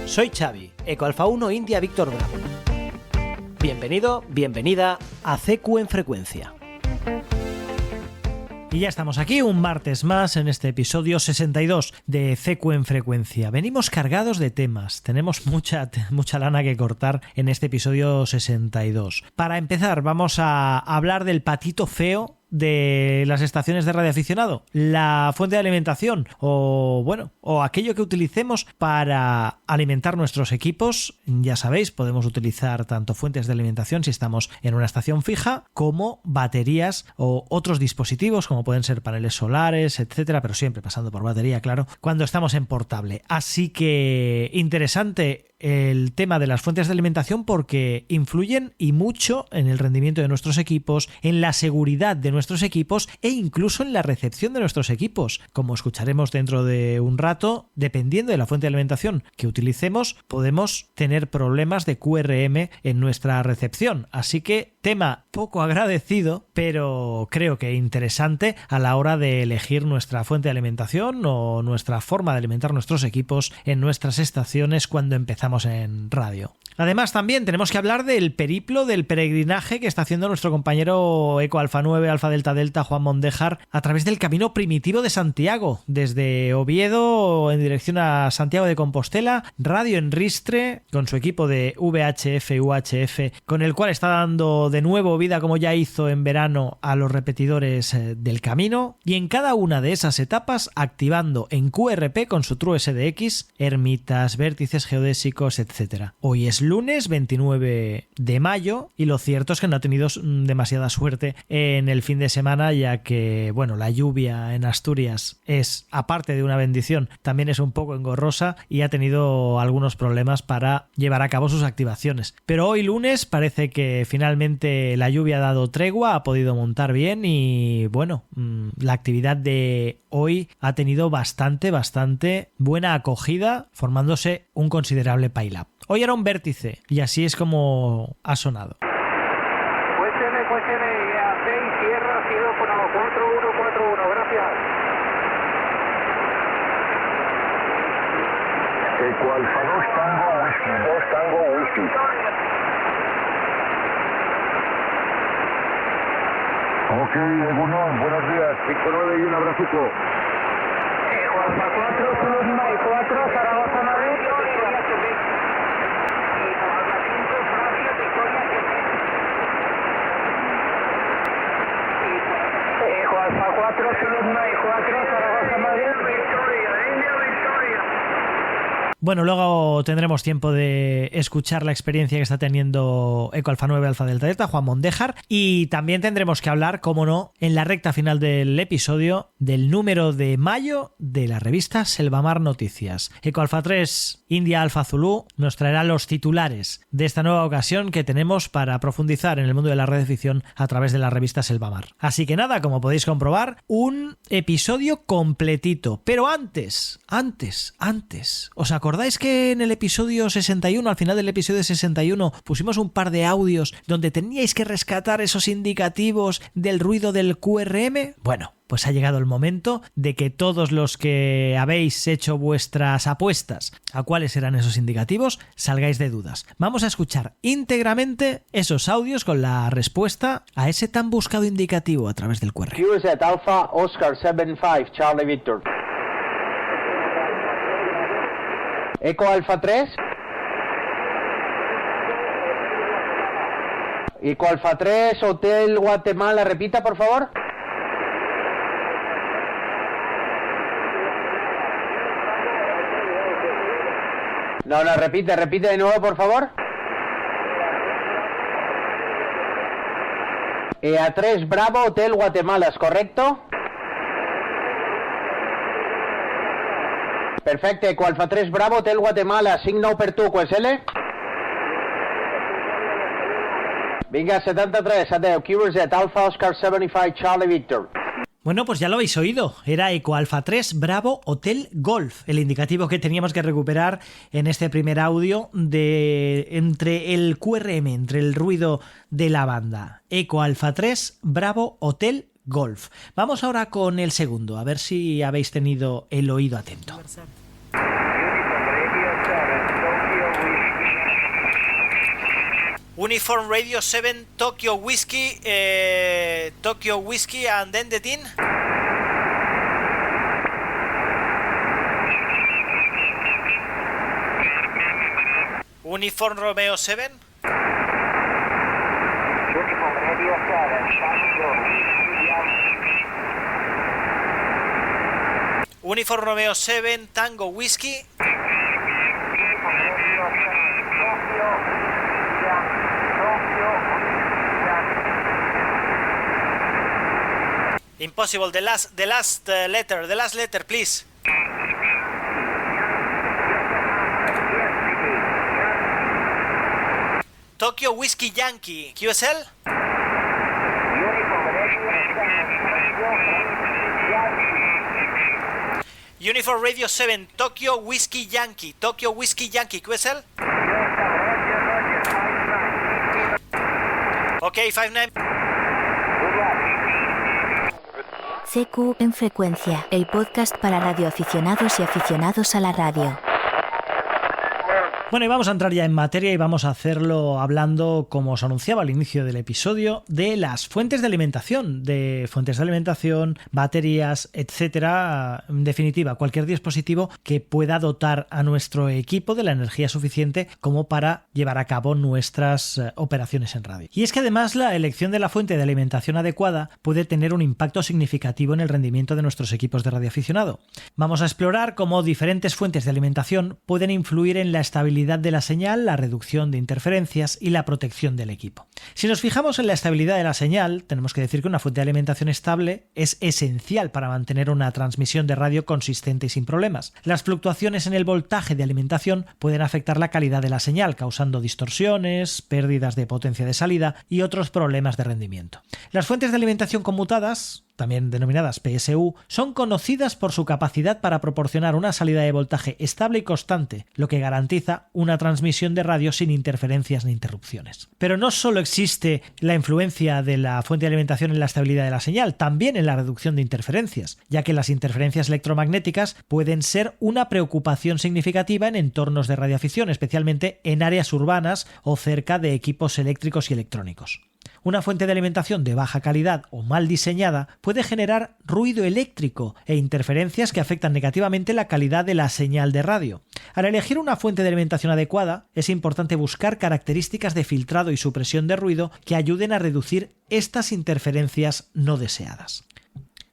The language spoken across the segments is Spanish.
Soy Xavi, Eco Alfa 1 India Víctor Bravo. Bienvenido, bienvenida a CQ en Frecuencia. Y ya estamos aquí un martes más en este episodio 62 de CQ en Frecuencia. Venimos cargados de temas, tenemos mucha lana que cortar en este episodio 62. Para empezar, vamos a hablar del patito feo de las estaciones de radioaficionado, la fuente de alimentación o aquello que utilicemos para alimentar nuestros equipos. Ya sabéis, podemos utilizar tanto fuentes de alimentación si estamos en una estación fija como baterías o otros dispositivos como pueden ser paneles solares, etcétera, pero siempre pasando por batería, claro, cuando estamos en portable. Así que interesante el tema de las fuentes de alimentación porque influyen y mucho en el rendimiento de nuestros equipos, en la seguridad de nuestros equipos e incluso en la recepción de nuestros equipos. Como escucharemos dentro de un rato, dependiendo de la fuente de alimentación que utilicemos, podemos tener problemas de QRM en nuestra recepción. Así que tema poco agradecido, pero creo que interesante a la hora de elegir nuestra fuente de alimentación o nuestra forma de alimentar nuestros equipos en nuestras estaciones cuando empezamos en radio. Además, también tenemos que hablar del periplo, del peregrinaje que está haciendo nuestro compañero Eco Alfa 9, Alfa Delta Delta, Juan Mondéjar, a través del Camino Primitivo de Santiago, desde Oviedo en dirección a Santiago de Compostela, Radio en Ristre, con su equipo de VHF, UHF, con el cual está dando de nuevo vida, como ya hizo en verano, a los repetidores del camino, y en cada una de esas etapas activando en QRP con su True SDX, ermitas, vértices geodésicos, etc. Hoy es lunes 29 de mayo y lo cierto es que no ha tenido demasiada suerte en el fin de semana, ya que la lluvia en Asturias es, aparte de una bendición, también es un poco engorrosa y ha tenido algunos problemas para llevar a cabo sus activaciones. Pero hoy lunes parece que finalmente la lluvia ha dado tregua, ha podido montar bien y la actividad de hoy ha tenido bastante buena acogida, formándose un considerable pile-up. Hoy era un vértice y así es como ha sonado. Cuénteme, a 6, cierra, cielo, 4141, gracias. Eco Alfa 2 Tango Whisky. Ok, Egunon, buenos días, 5-9 y un abrazuco. Eco Alfa 4, Zulu Lima y 4, Zaragoza Madrid. Eco Alfa 4, Zulu Lima y 4, Zaragoza Madrid. Victoria, India, Victoria. Bueno, luego tendremos tiempo de escuchar la experiencia que está teniendo Eco Alfa 9, Alfa Delta Delta, Juan Mondéjar, y también tendremos que hablar, como no, en la recta final del episodio, del número de mayo de la revista Selvamar Noticias. Eco Alfa 3, India Alfa Zulu nos traerá los titulares de esta nueva ocasión que tenemos para profundizar en el mundo de la radioficción a través de la revista Selvamar. Así que nada, como podéis comprobar, un episodio completito. Pero antes, ¿os acordáis que en el episodio 61, al final del episodio 61, pusimos un par de audios donde teníais que rescatar esos indicativos del ruido del QRM? Bueno, pues ha llegado el momento de que todos los que habéis hecho vuestras apuestas a cuáles eran esos indicativos, salgáis de dudas. Vamos a escuchar íntegramente esos audios con la respuesta a ese tan buscado indicativo a través del QRM. QZ Alpha Oscar 75 Charlie Victor. Eco Alfa 3. Eco Alfa 3 Hotel Guatemala, repita por favor. No, repite de nuevo por favor. A3 Bravo Hotel Guatemala, ¿es correcto? Perfecto, Eco Alfa 3 Bravo Hotel Guatemala, signo per tu, QSL. Vinga, 73, adeu, QZ Alpha Oscar 75 Charlie Victor. Bueno, pues ya lo habéis oído, era Eco Alfa 3 Bravo Hotel Golf, el indicativo que teníamos que recuperar en este primer audio entre el QRM, entre el ruido de la banda. Eco Alfa 3 Bravo Hotel Golf. Vamos ahora con el segundo, a ver si habéis tenido el oído atento. Uniform Radio 7 Tokyo Whiskey, and then the team. Uniform Romeo 7. Uniform Radio 7, Uniform Romeo 7 Tango Whiskey. Impossible. The last letter, please. Tokyo Whiskey Yankee, QSL. Uniform Radio 7, Tokyo Whiskey Yankee, QSL. Okay, 59. CQ en frecuencia, el podcast para radioaficionados y aficionados a la radio. Bueno, y vamos a entrar ya en materia y vamos a hacerlo hablando, como os anunciaba al inicio del episodio, de las fuentes de alimentación, baterías, etcétera. En definitiva, cualquier dispositivo que pueda dotar a nuestro equipo de la energía suficiente como para llevar a cabo nuestras operaciones en radio. Y es que además la elección de la fuente de alimentación adecuada puede tener un impacto significativo en el rendimiento de nuestros equipos de radioaficionado. Vamos a explorar cómo diferentes fuentes de alimentación pueden influir en la estabilidad de la señal, la reducción de interferencias y la protección del equipo. Si nos fijamos en la estabilidad de la señal, tenemos que decir que una fuente de alimentación estable es esencial para mantener una transmisión de radio consistente y sin problemas. Las fluctuaciones en el voltaje de alimentación pueden afectar la calidad de la señal, causando distorsiones, pérdidas de potencia de salida y otros problemas de rendimiento. Las fuentes de alimentación conmutadas, también denominadas PSU, son conocidas por su capacidad para proporcionar una salida de voltaje estable y constante, lo que garantiza una transmisión de radio sin interferencias ni interrupciones. Pero no solo existe la influencia de la fuente de alimentación en la estabilidad de la señal, también en la reducción de interferencias, ya que las interferencias electromagnéticas pueden ser una preocupación significativa en entornos de radioafición, especialmente en áreas urbanas o cerca de equipos eléctricos y electrónicos. Una fuente de alimentación de baja calidad o mal diseñada puede generar ruido eléctrico e interferencias que afectan negativamente la calidad de la señal de radio. Al elegir una fuente de alimentación adecuada, es importante buscar características de filtrado y supresión de ruido que ayuden a reducir estas interferencias no deseadas.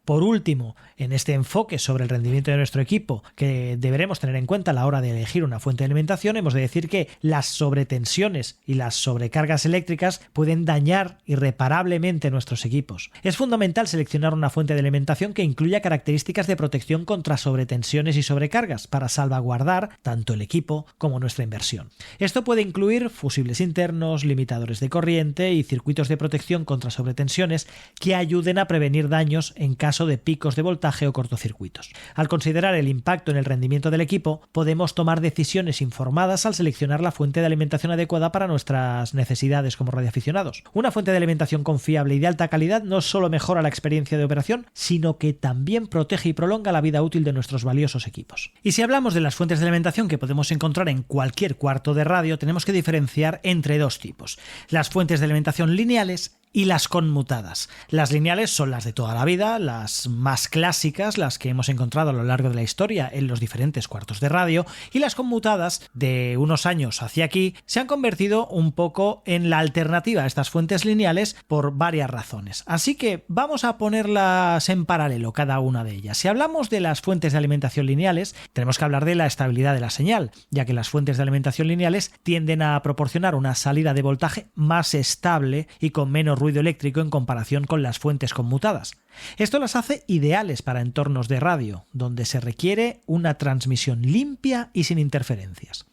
Por último, en este enfoque sobre el rendimiento de nuestro equipo que deberemos tener en cuenta a la hora de elegir una fuente de alimentación, hemos de decir que las sobretensiones y las sobrecargas eléctricas pueden dañar irreparablemente nuestros equipos. Es fundamental seleccionar una fuente de alimentación que incluya características de protección contra sobretensiones y sobrecargas para salvaguardar tanto el equipo como nuestra inversión. Esto puede incluir fusibles internos, limitadores de corriente y circuitos de protección contra sobretensiones que ayuden a prevenir daños en caso de picos de voltaje o cortocircuitos. Al considerar el impacto en el rendimiento del equipo, podemos tomar decisiones informadas al seleccionar la fuente de alimentación adecuada para nuestras necesidades como radioaficionados. Una fuente de alimentación confiable y de alta calidad no solo mejora la experiencia de operación, sino que también protege y prolonga la vida útil de nuestros valiosos equipos. Y si hablamos de las fuentes de alimentación que podemos encontrar en cualquier cuarto de radio, tenemos que diferenciar entre dos tipos: las fuentes de alimentación lineales y las conmutadas. Las lineales son las de toda la vida, las más clásicas, las que hemos encontrado a lo largo de la historia en los diferentes cuartos de radio, y las conmutadas, de unos años hacia aquí, se han convertido un poco en la alternativa a estas fuentes lineales por varias razones. Así que vamos a ponerlas en paralelo cada una de ellas. Si hablamos de las fuentes de alimentación lineales, tenemos que hablar de la estabilidad de la señal, ya que las fuentes de alimentación lineales tienden a proporcionar una salida de voltaje más estable y con menos ruido eléctrico en comparación con las fuentes conmutadas. Esto las hace ideales para entornos de radio, donde se requiere una transmisión limpia y sin interferencias.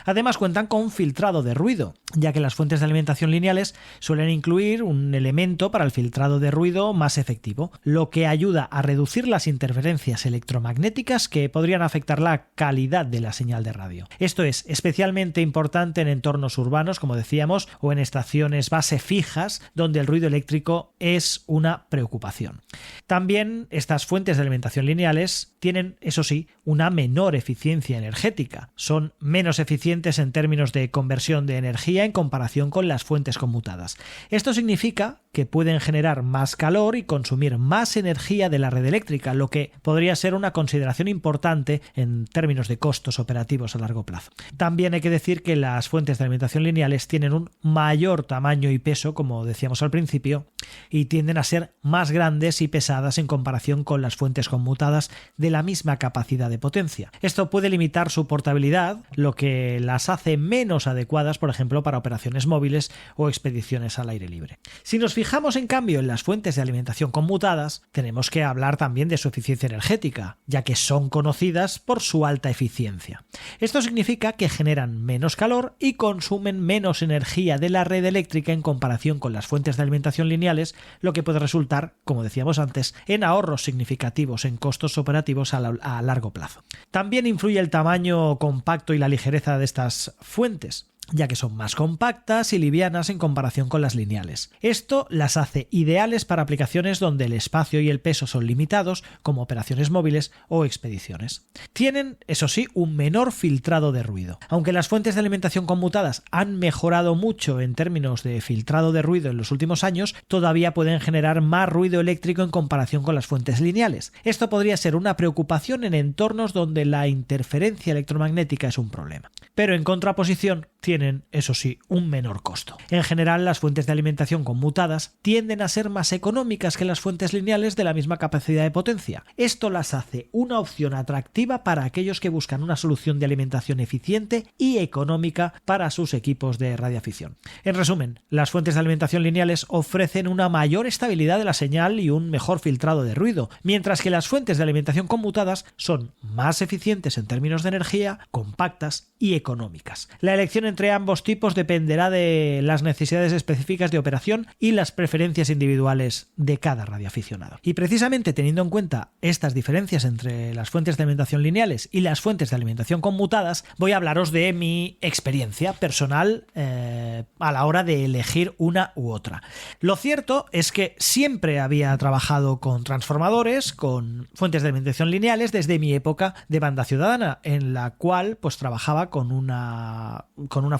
Además cuentan con filtrado de ruido, ya que las fuentes de alimentación lineales suelen incluir un elemento para el filtrado de ruido más efectivo, lo que ayuda a reducir las interferencias electromagnéticas que podrían afectar la calidad de la señal de radio. Esto es especialmente importante en entornos urbanos, como decíamos, o en estaciones base fijas, donde el ruido eléctrico es una preocupación. También estas fuentes de alimentación lineales tienen, eso sí, una menor eficiencia energética. Son menos eficientes en términos de conversión de energía en comparación con las fuentes conmutadas. Esto significa que pueden generar más calor y consumir más energía de la red eléctrica, lo que podría ser una consideración importante en términos de costos operativos a largo plazo. También hay que decir que las fuentes de alimentación lineales tienen un mayor tamaño y peso, como decíamos al principio, y tienden a ser más grandes y pesadas en comparación con las fuentes conmutadas de la misma capacidad de potencia. Esto puede limitar su portabilidad, lo que las hace menos adecuadas, por ejemplo, para operaciones móviles o expediciones al aire libre. Si nos fijamos en cambio en las fuentes de alimentación conmutadas, tenemos que hablar también de su eficiencia energética, ya que son conocidas por su alta eficiencia. Esto significa que generan menos calor y consumen menos energía de la red eléctrica en comparación con las fuentes de alimentación lineales, lo que puede resultar, como decíamos antes, en ahorros significativos en costos operativos a largo plazo. También influye el tamaño compacto y la ligereza de estas fuentes, ya que son más compactas y livianas en comparación con las lineales. Esto las hace ideales para aplicaciones donde el espacio y el peso son limitados, como operaciones móviles o expediciones. Tienen, eso sí, un menor filtrado de ruido. Aunque las fuentes de alimentación conmutadas han mejorado mucho en términos de filtrado de ruido en los últimos años, todavía pueden generar más ruido eléctrico en comparación con las fuentes lineales. Esto podría ser una preocupación en entornos donde la interferencia electromagnética es un problema. Pero en contraposición, tienen, eso sí, un menor costo. En general, las fuentes de alimentación conmutadas tienden a ser más económicas que las fuentes lineales de la misma capacidad de potencia. Esto las hace una opción atractiva para aquellos que buscan una solución de alimentación eficiente y económica para sus equipos de radioafición. En resumen, las fuentes de alimentación lineales ofrecen una mayor estabilidad de la señal y un mejor filtrado de ruido, mientras que las fuentes de alimentación conmutadas son más eficientes en términos de energía, compactas y económicas. La elección entre ambos tipos dependerá de las necesidades específicas de operación y las preferencias individuales de cada radioaficionado. Y precisamente teniendo en cuenta estas diferencias entre las fuentes de alimentación lineales y las fuentes de alimentación conmutadas, voy a hablaros de mi experiencia personal a la hora de elegir una u otra. Lo cierto es que siempre había trabajado con transformadores, con fuentes de alimentación lineales desde mi época de banda ciudadana, en la cual pues trabajaba con una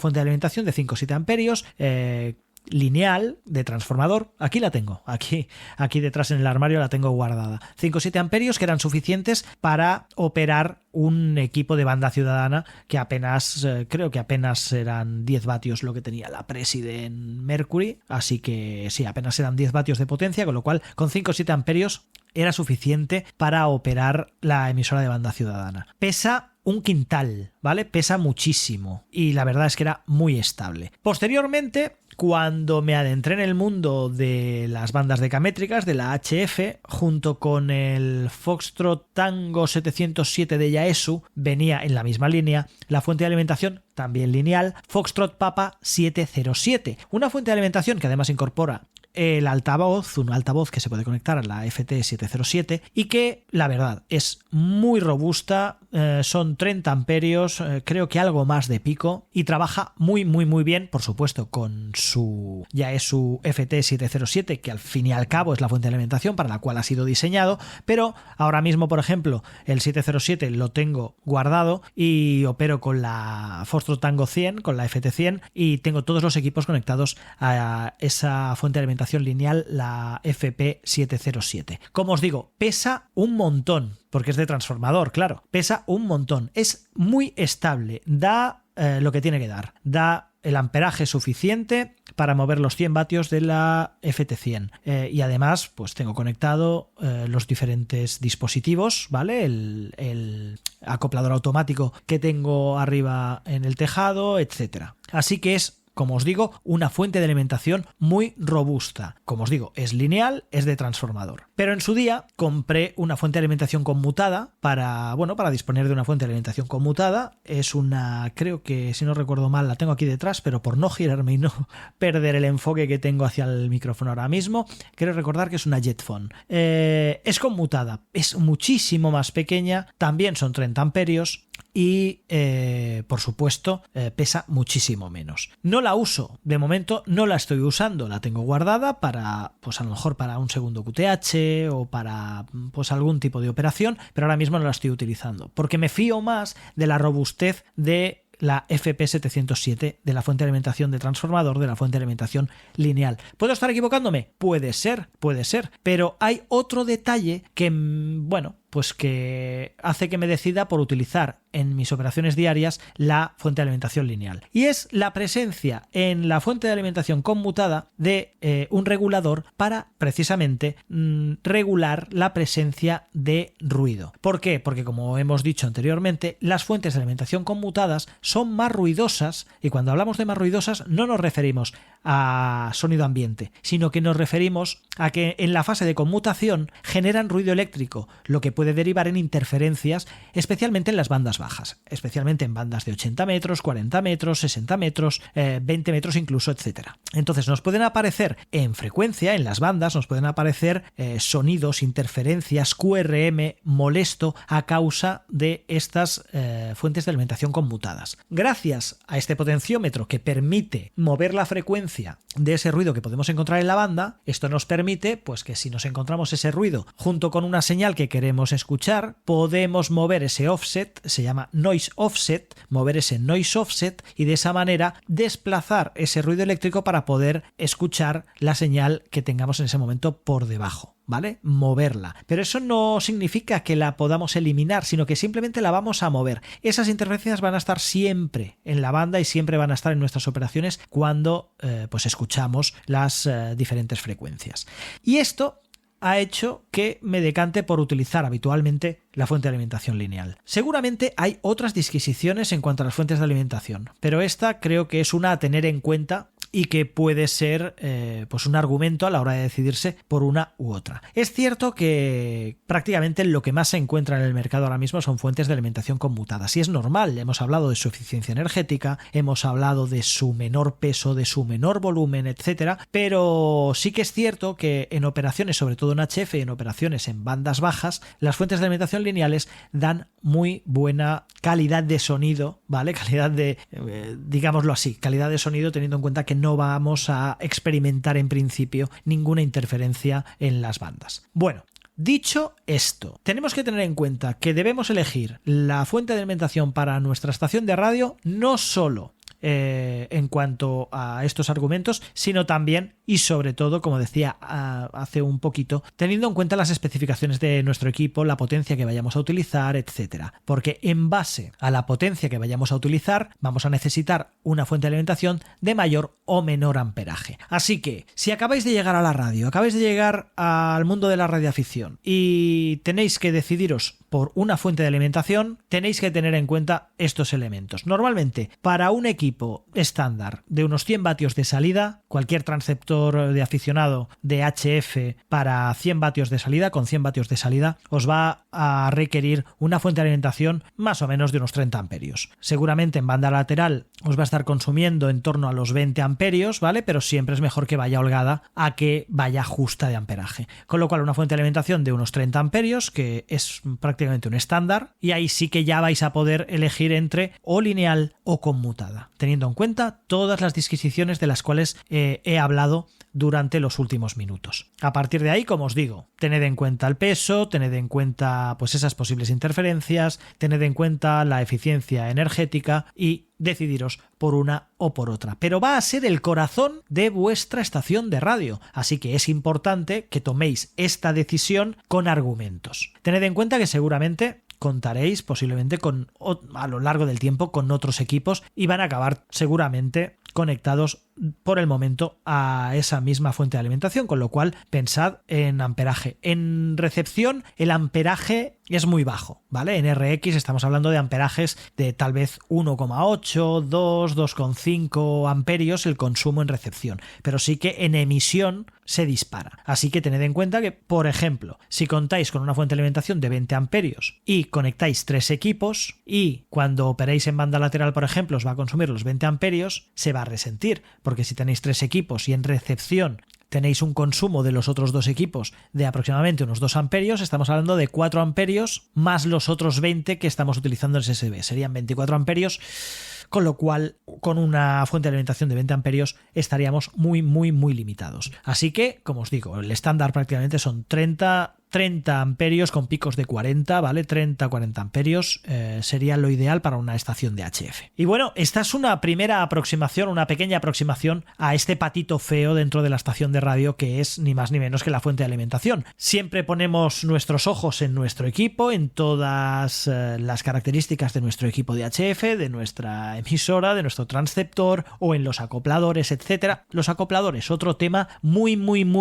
fuente de alimentación de 5 o 7 amperios lineal de transformador. Aquí la tengo, aquí detrás en el armario la tengo guardada. 5 o 7 amperios que eran suficientes para operar un equipo de banda ciudadana que apenas, creo que apenas eran 10 vatios lo que tenía la President Mercury, así que sí, apenas eran 10 vatios de potencia, con lo cual con 5 o 7 amperios era suficiente para operar la emisora de banda ciudadana. Pesa un quintal, ¿vale? Pesa muchísimo y la verdad es que era muy estable. Posteriormente, cuando me adentré en el mundo de las bandas decamétricas, de la HF, junto con el Foxtrot Tango 707 de Yaesu, venía en la misma línea la fuente de alimentación, también lineal, Foxtrot Papa 707. Una fuente de alimentación que además incorpora el altavoz, un altavoz que se puede conectar a la FT707 y que la verdad es muy robusta, son 30 amperios, creo que algo más de pico y trabaja muy bien, por supuesto con su Yaesu FT707, que al fin y al cabo es la fuente de alimentación para la cual ha sido diseñado, pero ahora mismo, por ejemplo, el 707 lo tengo guardado y opero con la Foxtrot Tango 100, con la FT100 y tengo todos los equipos conectados a esa fuente de alimentación lineal, la FP707. Como os digo, pesa un montón, porque es de transformador, claro, pesa un montón, es muy estable, da lo que tiene que dar, da el amperaje suficiente para mover los 100 vatios de la FT100 y además pues tengo conectado los diferentes dispositivos, ¿vale? El acoplador automático que tengo arriba en el tejado, etcétera. Así que es como os digo, una fuente de alimentación muy robusta. Como os digo, es lineal, es de transformador. Pero en su día compré una fuente de alimentación conmutada para disponer de una fuente de alimentación conmutada. Es una, creo que si no recuerdo mal, la tengo aquí detrás, pero por no girarme y no perder el enfoque que tengo hacia el micrófono ahora mismo, quiero recordar que es una Jetphone. Es conmutada, es muchísimo más pequeña, también son 30 amperios. Y por supuesto pesa muchísimo menos. No la uso, de momento no la estoy usando, la tengo guardada para, pues a lo mejor para un segundo QTH o para pues algún tipo de operación, pero ahora mismo no la estoy utilizando porque me fío más de la robustez de la FP707, de la fuente de alimentación de transformador, de la fuente de alimentación lineal. ¿Puedo estar equivocándome? Puede ser, pero hay otro detalle que, bueno, pues que hace que me decida por utilizar en mis operaciones diarias la fuente de alimentación lineal. Y es la presencia en la fuente de alimentación conmutada de un regulador para precisamente regular la presencia de ruido. ¿Por qué? Porque como hemos dicho anteriormente, las fuentes de alimentación conmutadas son más ruidosas, y cuando hablamos de más ruidosas no nos referimos a sonido ambiente, sino que nos referimos a que en la fase de conmutación generan ruido eléctrico, lo que puede derivar en interferencias, especialmente en las bandas bajas, especialmente en bandas de 80 metros, 40 metros, 60 metros, 20 metros incluso, etcétera. Entonces nos pueden aparecer en frecuencia, en las bandas, nos pueden aparecer sonidos, interferencias, QRM molesto a causa de estas fuentes de alimentación conmutadas. Gracias a este potenciómetro que permite mover la frecuencia de ese ruido que podemos encontrar en la banda, esto nos permite pues que si nos encontramos ese ruido junto con una señal que queremos escuchar, podemos mover ese offset, se llama noise offset, mover ese noise offset y de esa manera desplazar ese ruido eléctrico para poder escuchar la señal que tengamos en ese momento por debajo. ¿Vale? Moverla. Pero eso no significa que la podamos eliminar, sino que simplemente la vamos a mover. Esas interferencias van a estar siempre en la banda y siempre van a estar en nuestras operaciones cuando pues escuchamos las diferentes frecuencias. Y esto ha hecho que me decante por utilizar habitualmente la fuente de alimentación lineal. Seguramente hay otras disquisiciones en cuanto a las fuentes de alimentación, pero esta creo que es una a tener en cuenta y que puede ser pues un argumento a la hora de decidirse por una u otra. Es cierto que prácticamente lo que más se encuentra en el mercado ahora mismo son fuentes de alimentación conmutadas y es normal, hemos hablado de su eficiencia energética, hemos hablado de su menor peso, de su menor volumen, etcétera, pero sí que es cierto que en operaciones, sobre todo en HF y en operaciones en bandas bajas, las fuentes de alimentación lineales dan muy buena calidad de sonido, ¿vale? Calidad de, digámoslo así, calidad de sonido teniendo en cuenta que no vamos a experimentar en principio ninguna interferencia en las bandas. Bueno, dicho esto, tenemos que tener en cuenta que debemos elegir la fuente de alimentación para nuestra estación de radio no solo en cuanto a estos argumentos, sino también y sobre todo, como decía hace un poquito, teniendo en cuenta las especificaciones de nuestro equipo, la potencia que vayamos a utilizar, etcétera. Porque en base a la potencia que vayamos a utilizar, vamos a necesitar una fuente de alimentación de mayor o menor amperaje. Así que, si acabáis de llegar a la radio, acabáis de llegar al mundo de la radioafición y tenéis que decidiros por una fuente de alimentación, tenéis que tener en cuenta estos elementos. Normalmente, para un equipo estándar de unos 100 vatios de salida, cualquier transceptor de aficionado de HF para 100 vatios de salida, con 100 vatios de salida, os va a requerir una fuente de alimentación más o menos de unos 30 amperios. Seguramente en banda lateral os va a estar consumiendo en torno a los 20 amperios, ¿vale? Pero siempre es mejor que vaya holgada a que vaya justa de amperaje. Con lo cual, una fuente de alimentación de unos 30 amperios, que es prácticamente un estándar, y ahí sí que ya vais a poder elegir entre o lineal o conmutada, teniendo en cuenta todas las disquisiciones de las cuales he hablado durante los últimos minutos. A partir de ahí, como os digo, tened en cuenta el peso, tened en cuenta pues esas posibles interferencias, tened en cuenta la eficiencia energética y decidiros por una o por otra. Pero va a ser el corazón de vuestra estación de radio, así que es importante que toméis esta decisión con argumentos. Tened en cuenta que seguramente contaréis posiblemente a lo largo del tiempo con otros equipos y van a acabar seguramente conectados por el momento a esa misma fuente de alimentación, con lo cual pensad en amperaje. En recepción el amperaje es muy bajo, ¿vale? En RX estamos hablando de amperajes de tal vez 1,8, 2, 2,5 amperios el consumo en recepción, pero sí que en emisión se dispara. Así que tened en cuenta que, por ejemplo, si contáis con una fuente de alimentación de 20 amperios y conectáis 3 equipos y cuando operéis en banda lateral, por ejemplo, os va a consumir los 20 amperios, se va a resentir, porque si tenéis 3 equipos y en recepción tenéis un consumo de los otros 2 equipos de aproximadamente unos 2 amperios, estamos hablando de 4 amperios más los otros 20 que estamos utilizando en SSB. Serían 24 amperios, con lo cual con una fuente de alimentación de 20 amperios estaríamos muy limitados. Así que, como os digo, el estándar prácticamente son 30 amperios con picos de 40, ¿vale? 30-40 amperios sería lo ideal para una estación de HF. Y bueno, esta es una primera aproximación, una pequeña aproximación a este patito feo dentro de la estación de radio que es ni más ni menos que la fuente de alimentación. Siempre ponemos nuestros ojos en nuestro equipo, en todas las características de nuestro equipo de HF, de nuestra emisora, de nuestro transceptor o en los acopladores, etcétera. Los acopladores, otro tema muy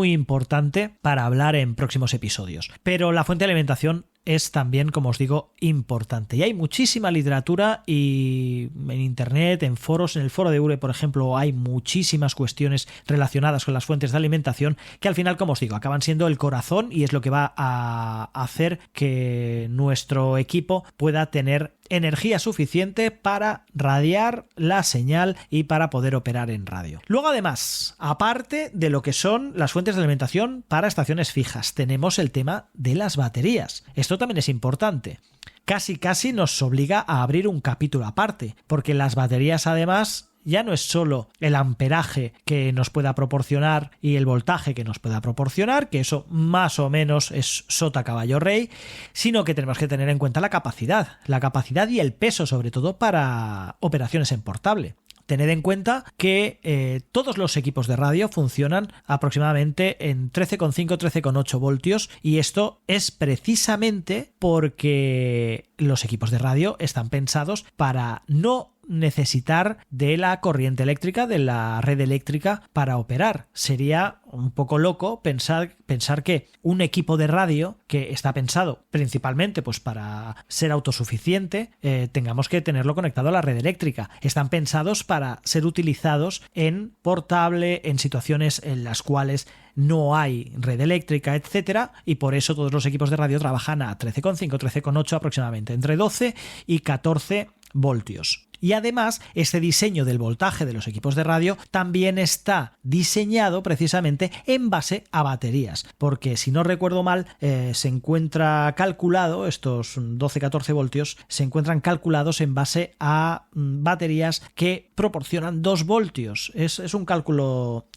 importante para hablar en próximos episodios. Pero la fuente de alimentación es también, como os digo, importante. Y hay muchísima literatura y en internet, en foros, en el foro de URE, por ejemplo, hay muchísimas cuestiones relacionadas con las fuentes de alimentación que al final, como os digo, acaban siendo el corazón y es lo que va a hacer que nuestro equipo pueda tener energía suficiente para radiar la señal y para poder operar en radio. Luego, además, aparte de lo que son las fuentes de alimentación para estaciones fijas, tenemos el tema de las baterías. Esto también es importante. Casi nos obliga a abrir un capítulo aparte, porque las baterías, además, ya no es solo el amperaje que nos pueda proporcionar y el voltaje que nos pueda proporcionar, que eso más o menos es sota caballo rey, sino que tenemos que tener en cuenta la capacidad y el peso, sobre todo para operaciones en portable. Tened en cuenta que todos los equipos de radio funcionan aproximadamente en 13,5, 13,8 voltios y esto es precisamente porque los equipos de radio están pensados para no necesitar de la corriente eléctrica, de la red eléctrica para operar. Sería un poco loco pensar que un equipo de radio que está pensado principalmente pues para ser autosuficiente, tengamos que tenerlo conectado a la red eléctrica. Están pensados para ser utilizados en portable, en situaciones en las cuales no hay red eléctrica, etcétera, y por eso todos los equipos de radio trabajan a 13,5, 13,8 aproximadamente, entre 12 y 14 voltios. Y además, este diseño del voltaje de los equipos de radio también está diseñado precisamente en base a baterías, porque si no recuerdo mal, se encuentra calculado, estos 12-14 voltios, se encuentran calculados en base a baterías que proporcionan 2 voltios. Es un cálculo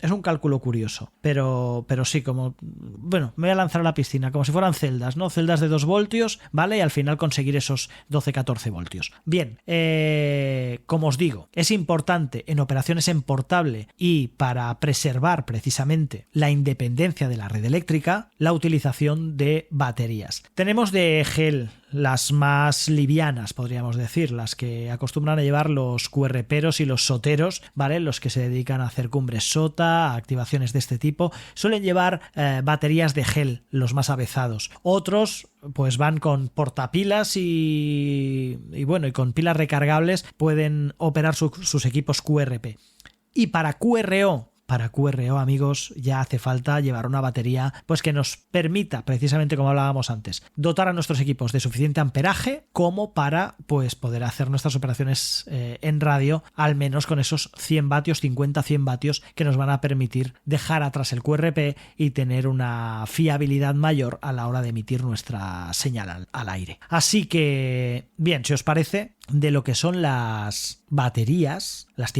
curioso, pero sí, como, bueno, me voy a lanzar a la piscina, como si fueran celdas, ¿no? Celdas de 2 voltios, ¿vale? Y al final conseguir esos 12-14 voltios. Bien, como os digo, es importante en operaciones en portable y para preservar precisamente la independencia de la red eléctrica, la utilización de baterías. Tenemos de gel las más livianas, podríamos decir, las que acostumbran a llevar los QRPeros y los soteros, ¿vale? Los que se dedican a hacer cumbres sota, a activaciones de este tipo, suelen llevar baterías de gel, los más avezados. Otros pues van con portapilas y bueno, y con pilas recargables pueden operar sus equipos QRP. Y para QRO, amigos, ya hace falta llevar una batería pues que nos permita, precisamente como hablábamos antes, dotar a nuestros equipos de suficiente amperaje como para pues poder hacer nuestras operaciones en radio, al menos con esos 100 vatios, 50-100 vatios que nos van a permitir dejar atrás el QRP y tener una fiabilidad mayor a la hora de emitir nuestra señal al aire. Así que, bien, si os parece, de lo que son las baterías, las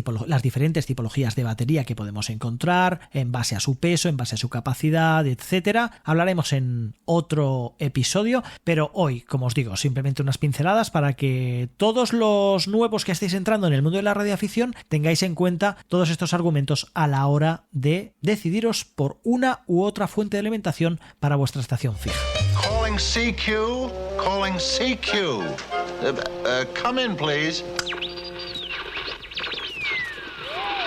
diferentes tipologías de batería que podemos encontrar en base a su peso, en base a su capacidad, etcétera, hablaremos en otro episodio, pero hoy, como os digo, simplemente unas pinceladas para que todos los nuevos que estéis entrando en el mundo de la radioafición tengáis en cuenta todos estos argumentos a la hora de decidiros por una u otra fuente de alimentación para vuestra estación fija. Calling CQ, calling CQ. Come in, please.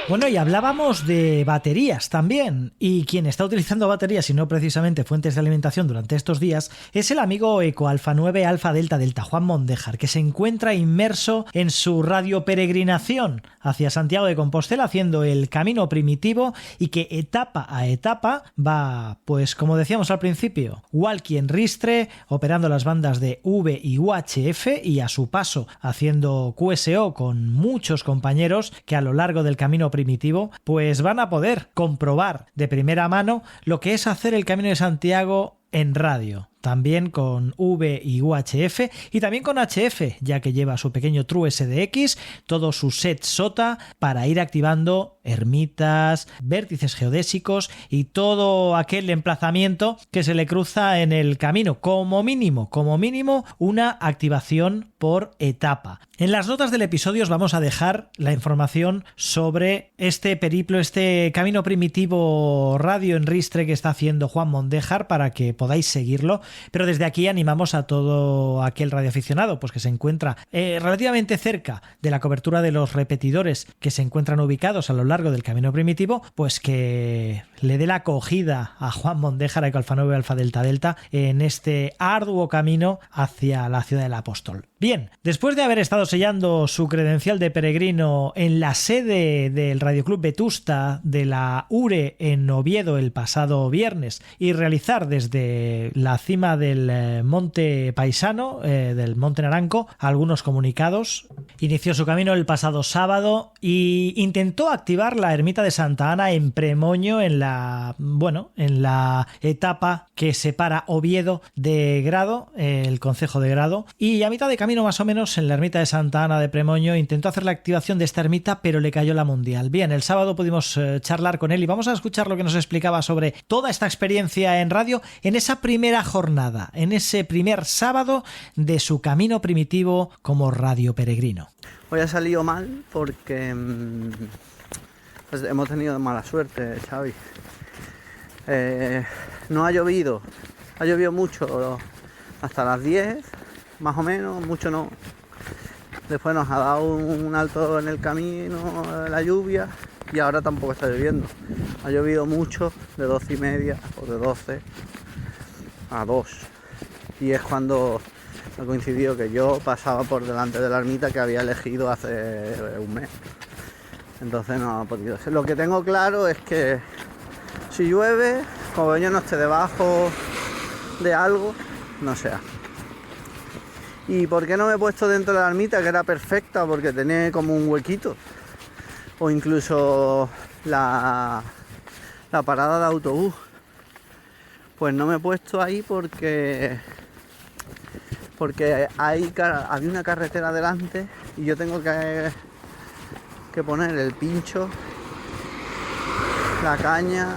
Bueno, y hablábamos de baterías también, y quien está utilizando baterías y no precisamente fuentes de alimentación durante estos días es el amigo Eco Alfa 9 Alfa Delta Delta, Juan Mondéjar, que se encuentra inmerso en su radioperegrinación hacia Santiago de Compostela haciendo el camino primitivo y que etapa a etapa va, pues como decíamos al principio, walkie en ristre, operando las bandas de V y UHF y a su paso haciendo QSO con muchos compañeros que a lo largo del camino primitivo pues van a poder comprobar de primera mano lo que es hacer el Camino de Santiago en radio, también con V y UHF y también con HF, ya que lleva su pequeño True SDX, todo su set SOTA para ir activando ermitas, vértices geodésicos y todo aquel emplazamiento que se le cruza en el camino, como mínimo una activación por etapa. En las notas del episodio os vamos a dejar la información sobre este periplo, este camino primitivo radio en ristre que está haciendo Juan Mondéjar para que podáis seguirlo, pero desde aquí animamos a todo aquel radioaficionado pues que se encuentra relativamente cerca de la cobertura de los repetidores que se encuentran ubicados a lo largo del camino primitivo, pues que le dé la acogida a Juan Mondéjar, a Eco Alfa 9 Alfa Delta Delta en este arduo camino hacia la ciudad del Apóstol. Bien, después de haber estado sellando su credencial de peregrino en la sede del Radioclub Vetusta de la URE en Oviedo el pasado viernes y realizar desde la cima del Monte Paisano, del Monte Naranco, algunos comunicados, inició su camino el pasado sábado y intentó activar la ermita de Santa Ana en Premoño en la etapa que separa Oviedo de Grado, el concejo de Grado, y a mitad de camino más o menos en la ermita de Santa Ana de Premoño intentó hacer la activación de esta ermita, pero le cayó la mundial. Bien, el sábado pudimos charlar con él y vamos a escuchar lo que nos explicaba sobre toda esta experiencia en radio en esa primera jornada, en ese primer sábado de su camino primitivo como radio peregrino. Hoy ha salido mal porque pues hemos tenido mala suerte, Xavi. No ha llovido mucho hasta las 10, más o menos, mucho no. Después nos ha dado un alto en el camino, la lluvia, y ahora tampoco está lloviendo. Ha llovido mucho, de 12:30 o de 12 a 2. Y es cuando ha coincidido que yo pasaba por delante de la ermita que había elegido hace un mes. Entonces no ha podido ser. Lo que tengo claro es que si llueve, como yo no esté debajo de algo, no sea. ¿Y por qué no me he puesto dentro de la ermita, que era perfecta porque tenía como un huequito? O incluso la parada de autobús. Pues no me he puesto ahí porque había una carretera delante y yo tengo que poner el pincho, la caña,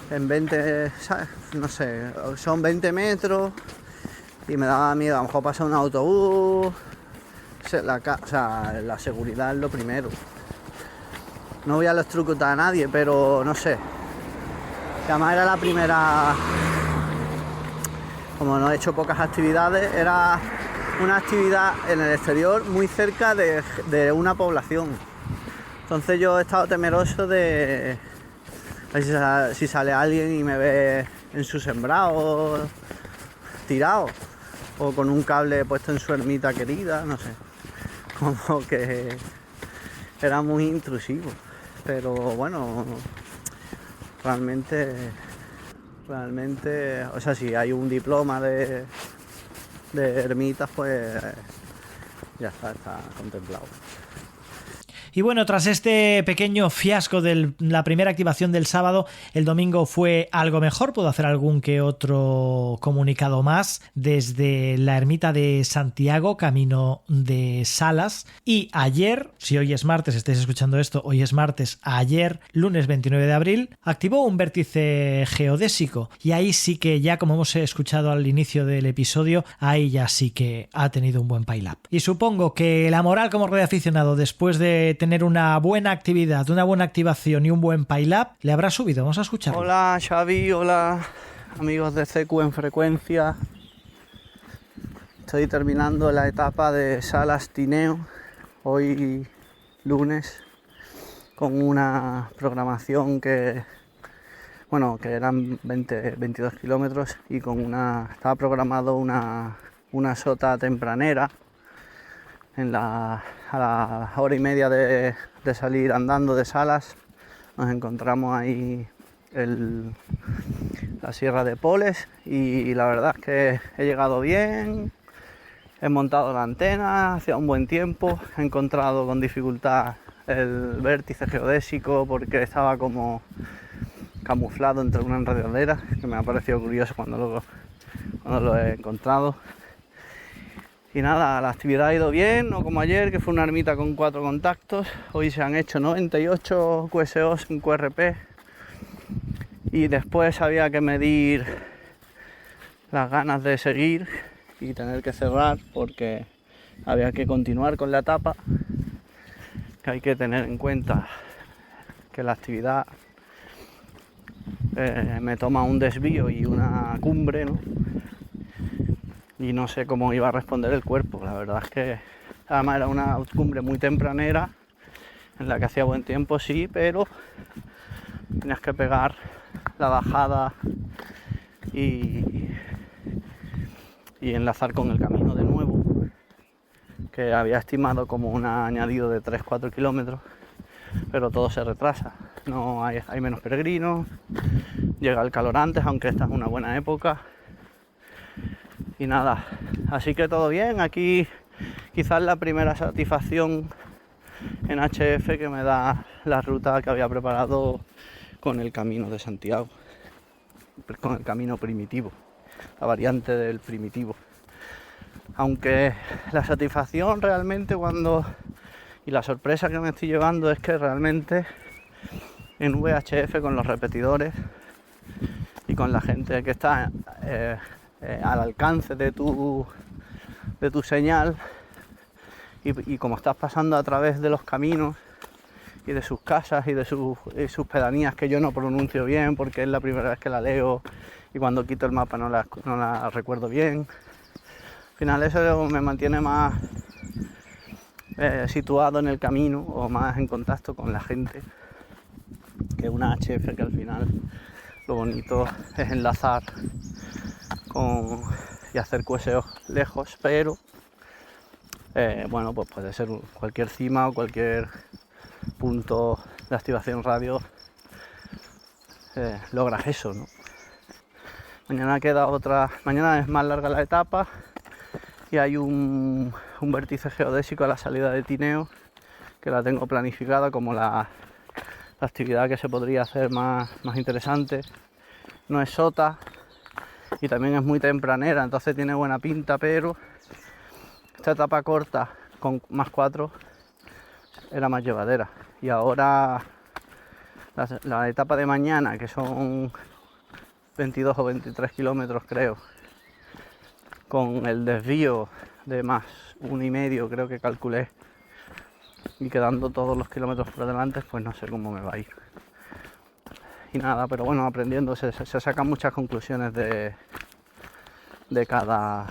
en 20, ¿sabes? No sé, son 20 metros y me daba miedo, a lo mejor pasa un autobús, la seguridad es lo primero. No voy a electrocutar a nadie, pero no sé. Además era la primera, como no he hecho pocas actividades, era una actividad en el exterior muy cerca de una población. Entonces yo he estado temeroso de si sale alguien y me ve en su sembrado, tirado, o con un cable puesto en su ermita querida, no sé. Como que era muy intrusivo. Pero bueno, realmente, o sea, si hay un diploma de ermitas, pues ya está contemplado. Y bueno, tras este pequeño fiasco de la primera activación del sábado, el domingo fue algo mejor. Puedo hacer algún que otro comunicado más desde la ermita de Santiago, camino de Salas. Y ayer, si hoy es martes, estáis escuchando esto, hoy es martes, ayer, lunes 29 de abril, activó un vértice geodésico. Y ahí sí que ya, como hemos escuchado al inicio del episodio, ahí ya sí que ha tenido un buen pile-up. Y supongo que la moral como radioaficionado, después de tener una buena actividad, una buena activación y un buen pile-up, le habrá subido. Vamos a escucharlo. Hola Xavi, hola amigos de CQ en frecuencia. Estoy terminando la etapa de Salas Tineo, hoy lunes. con una programación que eran 22 kilómetros y estaba programado una sota tempranera a la hora y media de salir andando de Salas. Nos encontramos ahí la Sierra de Poles y la verdad es que he llegado bien, he montado la antena, hacía un buen tiempo, he encontrado con dificultad el vértice geodésico porque estaba como camuflado entre una enredadera, que me ha parecido curioso cuando lo he encontrado. Y nada, la actividad ha ido bien, no como ayer, que fue una ermita con 4 contactos. Hoy se han hecho 98 QSOs en QRP. Y después había que medir las ganas de seguir y tener que cerrar porque había que continuar con la etapa. Que hay que tener en cuenta que la actividad me toma un desvío y una cumbre, ¿no? Y no sé cómo iba a responder el cuerpo. La verdad es que además era una cumbre muy tempranera en la que hacía buen tiempo, sí, pero tenías que pegar la bajada y enlazar con el camino de nuevo, que había estimado como un añadido de 3-4 kilómetros, pero todo se retrasa. No hay menos peregrinos, llega el calor antes, aunque esta es una buena época. Y nada, así que todo bien. Aquí quizás la primera satisfacción en HF que me da la ruta que había preparado con el Camino de Santiago, con el camino primitivo, la variante del primitivo. Aunque la satisfacción realmente y la sorpresa que me estoy llevando es que realmente en VHF con los repetidores y con la gente que está al alcance de tu señal y como estás pasando a través de los caminos y de sus casas y de sus pedanías, que yo no pronuncio bien porque es la primera vez que la leo y cuando quito el mapa no la recuerdo bien. Al final eso me mantiene más situado en el camino o más en contacto con la gente que una HF, que al final lo bonito es enlazar y hacer QSO lejos, pero pues puede ser cualquier cima o cualquier punto de activación radio, logras eso, ¿no? Mañana es más larga la etapa y hay un vértice geodésico a la salida de Tineo que la tengo planificada como la actividad que se podría hacer más interesante. No es sota y también es muy tempranera, entonces tiene buena pinta, pero esta etapa corta con más 4 era más llevadera. Y ahora la etapa de mañana, que son 22 o 23 kilómetros creo, con el desvío de más 1,5 creo que calculé, y quedando todos los kilómetros por delante, pues no sé cómo me va a ir. Y nada, pero bueno, aprendiendo, se sacan muchas conclusiones de cada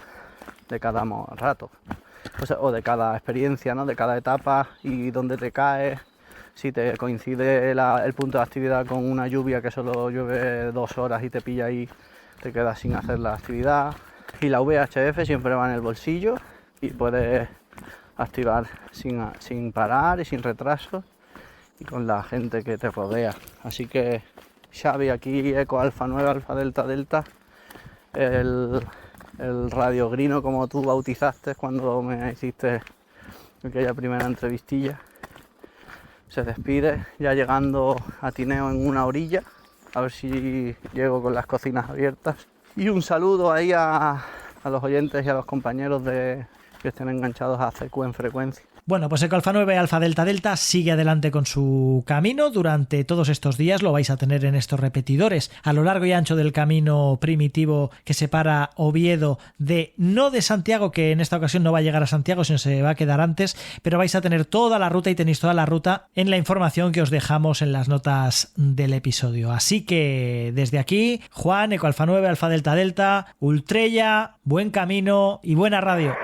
rato, o de cada experiencia, ¿no? De cada etapa y dónde te caes, si te coincide el punto de actividad con una lluvia que solo llueve 2 horas y te pilla ahí, te quedas sin hacer la actividad. Y la VHF siempre va en el bolsillo y puedes activar sin parar y sin retraso y con la gente que te rodea. Así que Xavi, aquí Eco Alfa 9 Alfa Delta Delta, el radiogrino como tú bautizaste cuando me hiciste aquella primera entrevistilla, se despide, ya llegando a Tineo en una horilla, a ver si llego con las cocinas abiertas. Y un saludo ahí a los oyentes y a los compañeros que estén enganchados a CQ en frecuencia. Bueno, pues Eco Alfa 9 Alfa Delta Delta sigue adelante con su camino. Durante todos estos días lo vais a tener en estos repetidores a lo largo y ancho del camino primitivo que separa Oviedo no de Santiago, que en esta ocasión no va a llegar a Santiago, sino se va a quedar antes, pero vais a tener toda la ruta y tenéis toda la ruta en la información que os dejamos en las notas del episodio. Así que desde aquí, Juan, Eco Alfa 9 Alfa Delta Delta, Ultrella, buen camino y buena radio.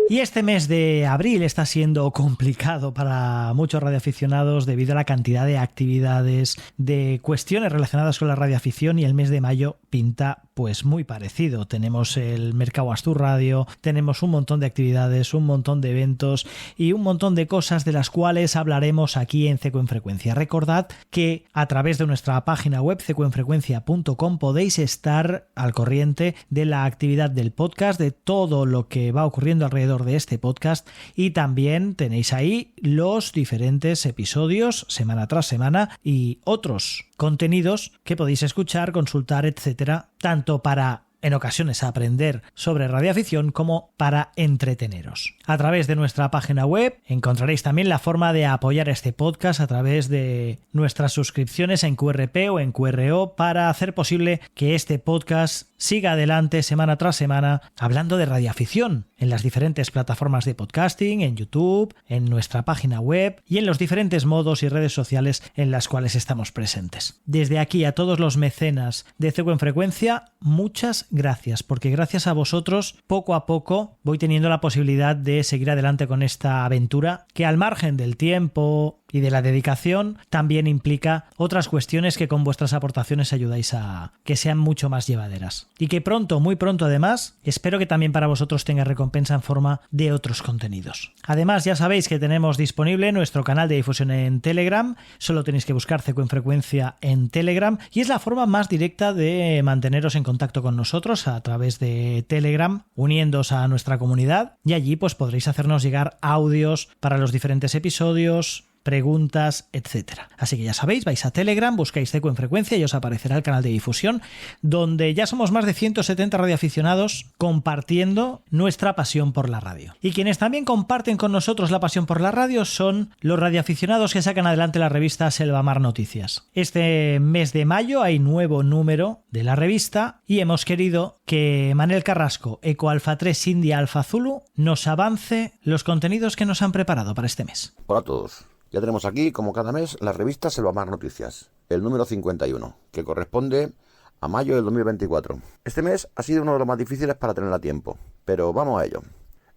Y este mes de abril está siendo complicado para muchos radioaficionados debido a la cantidad de actividades, de cuestiones relacionadas con la radioafición, y el mes de mayo pinta pues muy parecido. Tenemos el Mercado Astur Radio, tenemos un montón de actividades, un montón de eventos y un montón de cosas de las cuales hablaremos aquí en CQ en Frecuencia. Recordad que a través de nuestra página web cqenfrecuencia.com podéis estar al corriente de la actividad del podcast, de todo lo que va ocurriendo alrededor de este podcast, y también tenéis ahí los diferentes episodios semana tras semana y otros contenidos que podéis escuchar, consultar, etcétera, tanto para en ocasiones aprender sobre radioafición como para entreteneros. A través de nuestra página web encontraréis también la forma de apoyar este podcast a través de nuestras suscripciones en QRP o en QRO para hacer posible que este podcast siga adelante semana tras semana hablando de radioafición en las diferentes plataformas de podcasting, en YouTube, en nuestra página web y en los diferentes modos y redes sociales en las cuales estamos presentes. Desde aquí a todos los mecenas de CQ en Frecuencia, muchas gracias, porque gracias a vosotros poco a poco voy teniendo la posibilidad de seguir adelante con esta aventura que, al margen del tiempo y de la dedicación, también implica otras cuestiones que con vuestras aportaciones ayudáis a que sean mucho más llevaderas. Y que pronto, muy pronto además, espero que también para vosotros tenga recompensa en forma de otros contenidos. Además, ya sabéis que tenemos disponible nuestro canal de difusión en Telegram. Solo tenéis que buscar CQ en Frecuencia en Telegram y es la forma más directa de manteneros en contacto con nosotros a través de Telegram, uniéndoos a nuestra comunidad, y allí pues podréis hacernos llegar audios para los diferentes episodios, preguntas, etcétera. Así que ya sabéis, vais a Telegram, buscáis CQ en Frecuencia y os aparecerá el canal de difusión, donde ya somos más de 170 radioaficionados compartiendo nuestra pasión por la radio. Y quienes también comparten con nosotros la pasión por la radio son los radioaficionados que sacan adelante la revista Selvamar Noticias. Este mes de mayo hay nuevo número de la revista y hemos querido que Manel Carrasco, Eco Alfa 3 India Alfa Zulu, nos avance los contenidos que nos han preparado para este mes. Hola a todos. Ya tenemos aquí, como cada mes, la revista Selvamar Noticias, el número 51, que corresponde a mayo del 2024. Este mes ha sido uno de los más difíciles para tenerla a tiempo, pero vamos a ello.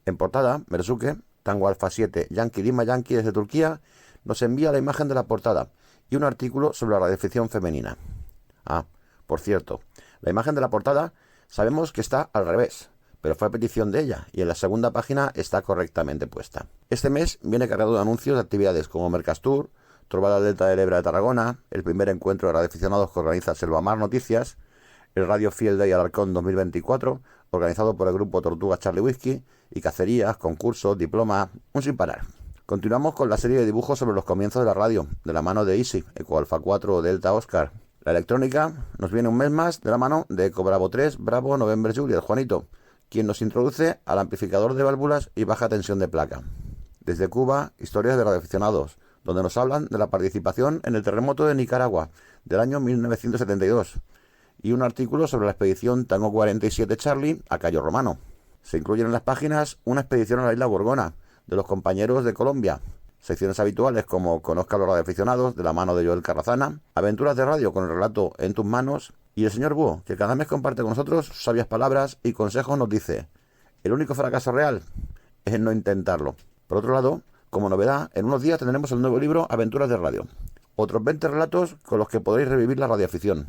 En portada, Mersuke, Tango Alfa 7, Yankee Lima Yankee desde Turquía, nos envía la imagen de la portada y un artículo sobre la radioafición femenina. Ah, por cierto, la imagen de la portada sabemos que está al revés, pero fue a petición de ella y en la segunda página está correctamente puesta. Este mes viene cargado de anuncios de actividades como Mercastur, Trovada Delta del Ebra de Tarragona, el primer encuentro de radioaficionados que organiza Selvamar Noticias, el Radio Field Day Alarcón 2024, organizado por el grupo Tortuga Charlie Whisky, y cacerías, concursos, diplomas, un sin parar. Continuamos con la serie de dibujos sobre los comienzos de la radio, de la mano de Easy, Eco Alfa 4 Delta Oscar. La electrónica nos viene un mes más de la mano de Eco Bravo 3, Bravo November Juliet, Juanito, quien nos introduce al amplificador de válvulas y baja tensión de placa. Desde Cuba, historias de radioaficionados, donde nos hablan de la participación en el terremoto de Nicaragua del año 1972 y un artículo sobre la expedición Tango 47 Charlie a Cayo Romano. Se incluyen en las páginas una expedición a la isla Gorgona de los compañeros de Colombia, secciones habituales como Conozca a los radioaficionados de la mano de Joel Carrazana, aventuras de radio con el relato En tus manos, y el señor Búho, que cada mes comparte con nosotros sus sabias palabras y consejos, nos dice: el único fracaso real es no intentarlo. Por otro lado, como novedad, en unos días tendremos el nuevo libro Aventuras de Radio, otros 20 relatos con los que podréis revivir la radioafición.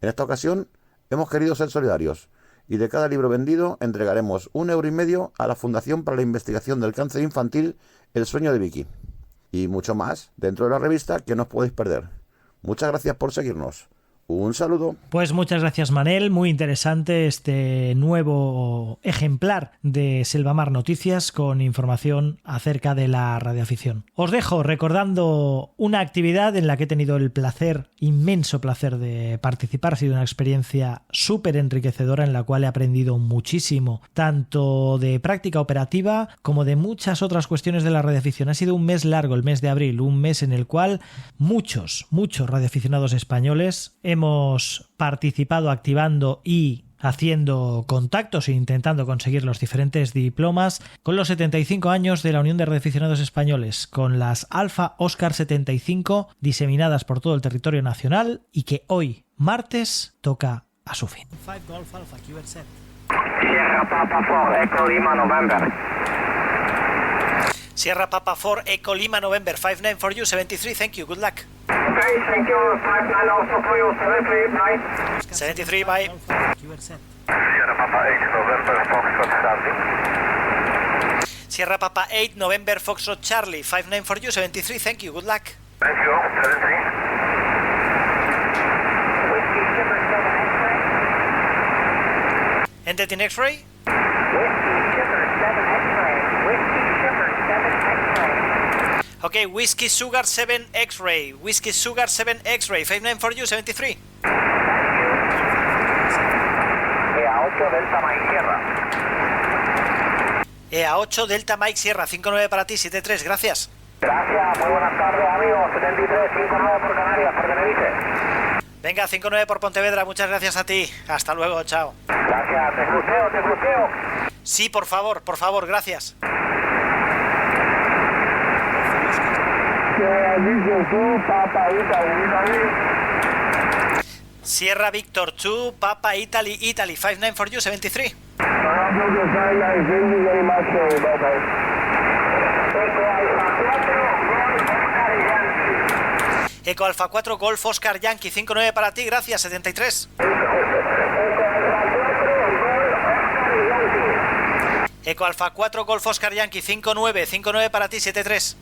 En esta ocasión hemos querido ser solidarios y de cada libro vendido entregaremos 1,5 € a la Fundación para la Investigación del Cáncer Infantil El Sueño de Vicky, y mucho más dentro de la revista que no os podéis perder. Muchas gracias por seguirnos. Un saludo. Pues muchas gracias, Manel. Muy interesante este nuevo ejemplar de Selvamar Noticias con información acerca de la radioafición. Os dejo recordando una actividad en la que he tenido el placer, inmenso placer de participar. Ha sido una experiencia súper enriquecedora en la cual he aprendido muchísimo, tanto de práctica operativa como de muchas otras cuestiones de la radioafición. Ha sido un mes largo, el mes de abril, un mes en el cual muchos radioaficionados españoles hemos participado activando y haciendo contactos e intentando conseguir los diferentes diplomas con los 75 años de la Unión de Radioaficionados Españoles, con las Alfa Oscar 75 diseminadas por todo el territorio nacional y que hoy, martes, toca a su fin. Sierra Papa 4, Eco Lima November. Sierra Papa 4 Echo Lima November 59 for you 73, thank you, good luck. Okay, thank you. 59 also for you. 73, bye. 73, bye. Sierra Papa 8 November Foxtrot Charlie. Sierra Papa 8 November Foxtrot Charlie 59 for you 73, thank you, good luck. Thank you, 73. Whiskey Sugar 7 X-ray. Ended in X-ray. Whiskey Sugar 7 X-ray. Whiskey Sugar 7 X-ray. Okay, Whiskey Sugar 7 X-ray. Whiskey Sugar 7 X-ray 59 for you 73. EA8 Delta Mike Sierra. EA8 Delta Mike Sierra 59 para ti 73, gracias. Gracias, muy buenas tardes amigos. 73, 59 por Canarias, por Tenerife. Venga, 59 por Pontevedra, muchas gracias a ti. Hasta luego, chao. Gracias, te cruceo. Sí, por favor, gracias. Sierra Victor 2 Papa Italy 59 for you 73. Eco Alfa 4 Golf Oscar Yankee 59 para ti, gracias 73. Eco Alfa 4 Golf Oscar Yankee 59 para ti 73.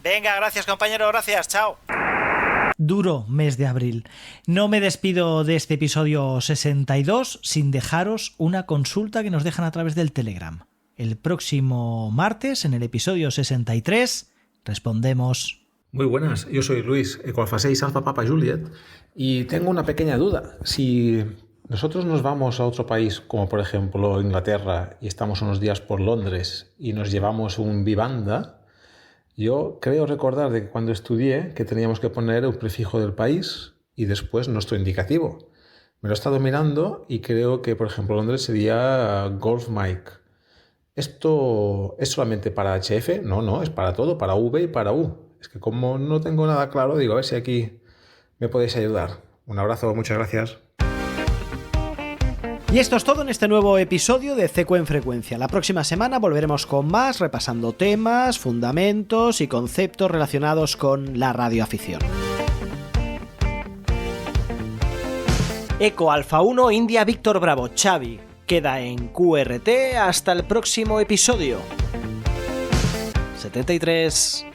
Venga, gracias compañero, gracias, chao. Duro mes de abril. No me despido de este episodio 62 sin dejaros una consulta que nos dejan a través del Telegram. El próximo martes, en el episodio 63, respondemos. Muy buenas, yo soy Luis, Eco Alfa 6 Alfa Papa Juliet, y tengo una pequeña duda. Si nosotros nos vamos a otro país, como por ejemplo Inglaterra, y estamos unos días por Londres y nos llevamos un Vivanda, yo creo recordar de que cuando estudié que teníamos que poner un prefijo del país y después nuestro indicativo. Me lo he estado mirando y creo que, por ejemplo, Londres sería Golf Mike. ¿Esto es solamente para HF? No, es para todo, para V y para U. Es que como no tengo nada claro, digo, a ver si aquí me podéis ayudar. Un abrazo, muchas gracias. Y esto es todo en este nuevo episodio de CQ en Frecuencia. La próxima semana volveremos con más, repasando temas, fundamentos y conceptos relacionados con la radioafición. Eco Alfa 1 India Víctor Bravo Xavi queda en QRT hasta el próximo episodio. 73.